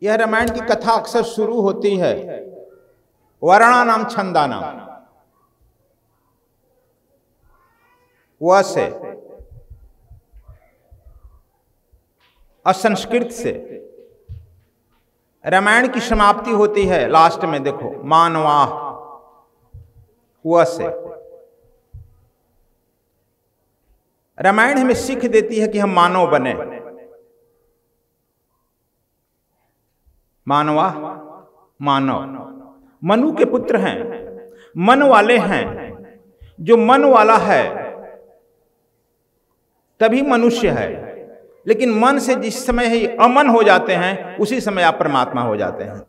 यह रामायण की कथा अक्सर शुरू होती है वर्णानाम छंदानाम, व से, असंस्कृत से। रामायण की समाप्ति होती है लास्ट में, देखो मानवाह, व से। रामायण हमें सीख देती है कि हम मानव बने। मानवा, मानव, मनु के पुत्र हैं, मन वाले हैं। जो मन वाला है तभी मनुष्य है, लेकिन मन से जिस समय ही अमन हो जाते हैं उसी समय आप परमात्मा हो जाते हैं।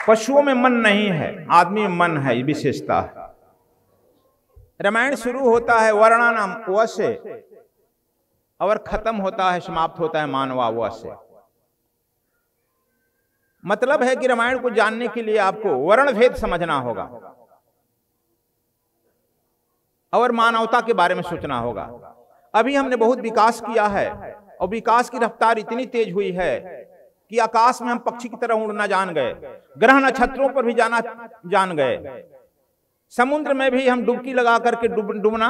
पशुओं में मन नहीं है, आदमी में मन है, ये विशेषता है। रामायण शुरू होता है वर्णानाम व से और खत्म होता है, समाप्त होता है मानवा व से। मतलब है कि रामायण को जानने के लिए आपको वर्ण भेद समझना होगा और मानवता के बारे में सोचना होगा। अभी हमने बहुत विकास किया है और विकास की रफ्तार इतनी तेज हुई है कि आकाश में हम पक्षी की तरह उड़ना जान गए, ग्रह नक्षत्रों पर भी जाना जान गए, समुद्र में भी हम डुबकी लगा करके डूबना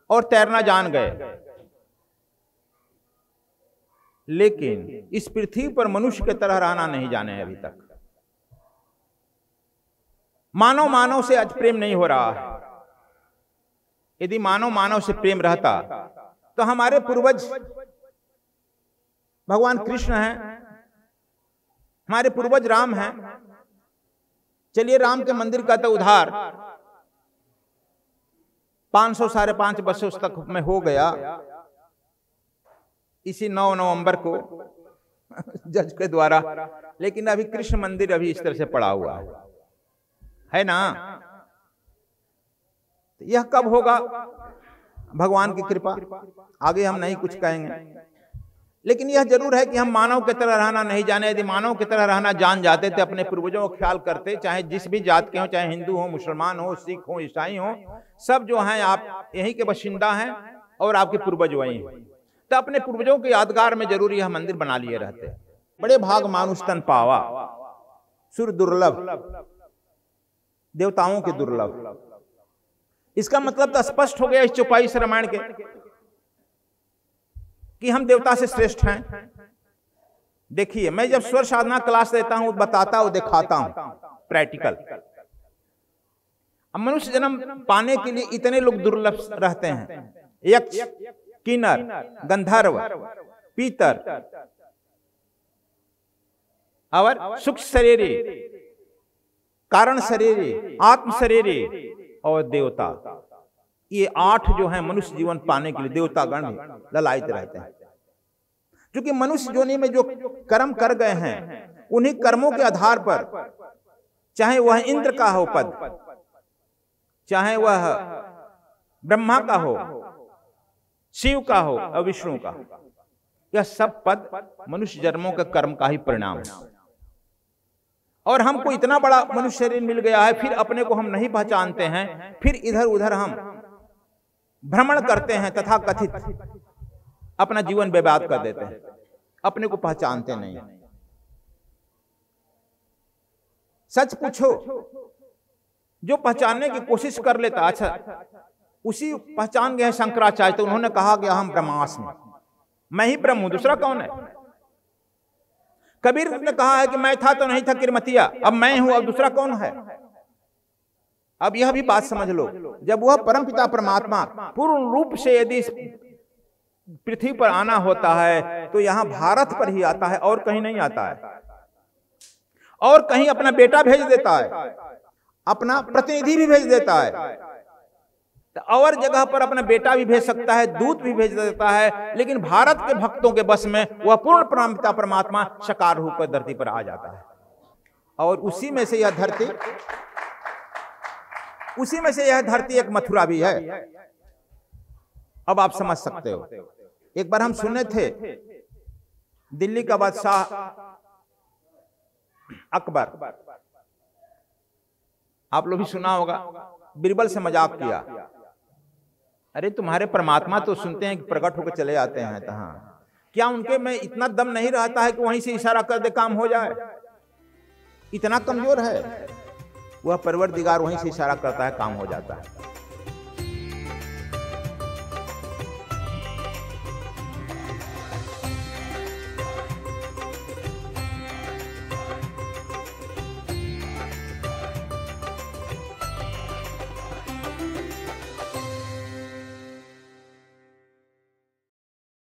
और तैरना जान गए। लेकिन इस पृथ्वी पर मनुष्य की तरह रहना नहीं जाने अभी तक। मानव मानव से आज प्रेम नहीं हो रहा है। यदि मानव मानव से प्रेम रहता तो हमारे पूर्वज भगवान कृष्ण हैं, हमारे पूर्वज राम हैं। चलिए राम के मंदिर का तो उद्धार 500 साढ़े 5 वर्षों तक में हो गया। इसी 9 नवंबर को जज के द्वारा, लेकिन अभी कृष्ण मंदिर अभी इस तरह से पड़ा हुआ है ना। यह कब होगा? भगवान की कृपा। आगे हम नहीं कुछ कहेंगे, लेकिन यह जरूर है कि हम मानव की तरह रहना नहीं जाने। यदि मानव की तरह रहना जान जाते थे, अपने पूर्वजों का ख्याल करते, चाहे जिस भी जात के हो, चाहे हिंदू हो, मुसलमान हो, सिख हो, ईसाई हो, सब जो हैं आप यहीं के बाशिंदा हैं और आपके पूर्वज वही हैं। तो अपने पूर्वजों के यादगार में जरूर यह मंदिर बना लिए रहते। बड़े भाग मानुष तन पावा, सुर दुर्लभ, देवताओं के दुर्लभ। इसका मतलब तो स्पष्ट हो गया इस चौपाई इस रामायण के कि हम देवता से श्रेष्ठ हैं। देखिए, मैं जब स्वर साधना क्लास देता हूं, बताता हूं, दिखाता हूं प्रैक्टिकल। अब मनुष्य जन्म पाने के लिए इतने लोग दुर्लभ रहते हैं। यक्ष, किन्नर, गंधर्व, पीतर और सूक्ष्म शरीरी, कारण शरीरी, आत्म शरीरी और देवता। ये 8 जो हैं मनुष्य जीवन पाने के लिए देवता गण ललायित रहते हैं। क्योंकि मनुष्य योनि में जो कर्म कर गए हैं, उन्हीं कर्मों के आधार पर, चाहे वह इंद्र का हो पद, चाहे वह ब्रह्मा का हो, शिव का हो और विष्णु का, यह सब पद मनुष्य जन्मों के कर्म का ही परिणाम है। और हमको इतना बड़ा मनुष्य शरीर मिल गया है, फिर अपने को हम नहीं पहचानते हैं, फिर इधर उधर हम भ्रमण करते हैं, तथा कथित अपना जीवन बर्बाद कर देते हैं, अपने को पहचानते नहीं। सच पूछो, जो पहचानने की कोशिश कर लेता, अच्छा उसी पहचान गए शंकराचार्य, तो उन्होंने कहा कि हम ब्रह्मास्मि, मैं ही ब्रह्म हूं, दूसरा कौन है? कबीर ने कहा है कि मैं था तो नहीं था किरमतिया, अब मैं हूं, अब दूसरा कौन है? अब यह भी बात समझ लो, जब वह परमपिता परमात्मा पूर्ण रूप से यदि पृथ्वी पर आना होता है तो यहां भारत पर ही आता है, और कहीं नहीं आता है। और कहीं अपना बेटा भेज देता है, अपना प्रतिनिधि भी भेज देता है, और जगह पर अपना बेटा भी भेज सकता है, दूत भी भेज देता है, लेकिन भारत के भक्तों के बस में वह पूर्ण परमपिता परमात्मा साकार होकर धरती पर आ जाता है। और उसी में से यह धरती एक मथुरा भी है। अब आप समझ सकते हो। एक बार हम सुने थे, दिल्ली का बादशाह अकबर, आप लोग भी सुना होगा, बीरबल से मजाक किया, अरे तुम्हारे परमात्मा तो सुनते हैं कि प्रकट होकर चले आते हैं, क्या उनके में इतना दम नहीं रहता है कि वहीं से इशारा कर दे काम हो जाए? इतना कमजोर है वह परवरदिगार, वहीं से इशारा करता है काम हो जाता है।